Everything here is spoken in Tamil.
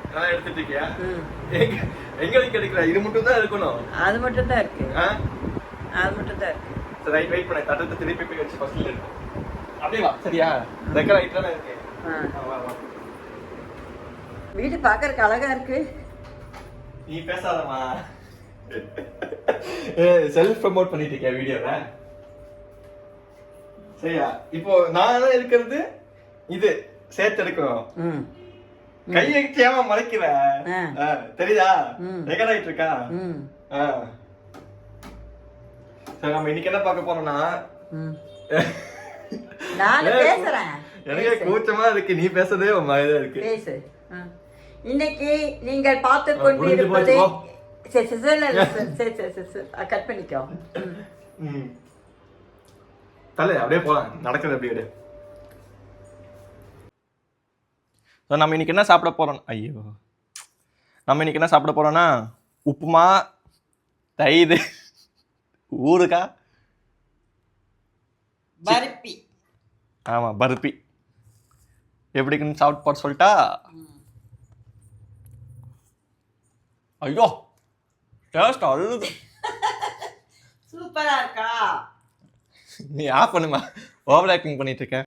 அதெல்லாம் எடுத்துட்டு இருக்கியா? எங்களுக்கு கிடைக்கல, இது மட்டும் தான் இருக்கணும். அது மட்டும் தான் இருக்கு. அது மட்டும் தான் இருக்கு. சரி வெயிட் பண்ண, தட்டத்தை திருப்பி போய் வச்சு ஃபர்ஸ்ட்ல இருக்கு. அப்படியே வா சரியா? ரெக்கார்ட் ஆயிட்டு தானே இருக்கு. வா வா. வீடு பார்க்கறதுக்கு அழகா இருக்கு. நீ பேசாதம்மா. செல்ஃப் ப்ரோமோட் பண்ணிட்டு இருக்கியா வீடியோல? சரியா? இப்போ நான் இருக்கிறது இது சேர்த்து எடுக்கணும். கையை ஏமா மறைக்கிற? தெரியுதா? ரெக்கார்ட் ஆயிட்டு இருக்கா? சரி நம்ம இன்னைக்கு என்ன பார்க்க போறோம்னா, நான் பேசுறேன். எனக்கு கூச்சமா இருக்கு, நீ பேசுறதே ஒரு மாதிரிதான் இருக்கு. பேசு. இன்னைக்கு நீங்கள் பார்த்து கொண்டிருப்பது கட் பண்ணிக்கோ. தலை அப்படியே போலாம், நடக்குது அப்படியே. நம்ம இன்னைக்கு என்ன சாப்பிட போறோம்? ஐயோ, நம்ம இன்னைக்கு என்ன சாப்பிட போறோம்னா உப்புமா, தயிர், ஊறுகாய், பருப்பி. ஆமா பருப்பி. எப்படின்னு சாப்பிட்டு போட்டு சொல்லிட்டா? ஐயோ டேஸ்ட் அழுது. சூப்பரா இருக்கா? நீ ஆஃப் பண்ணுமா, ஓவர் ஆக்டிங் பண்ணிட்டு இருக்க.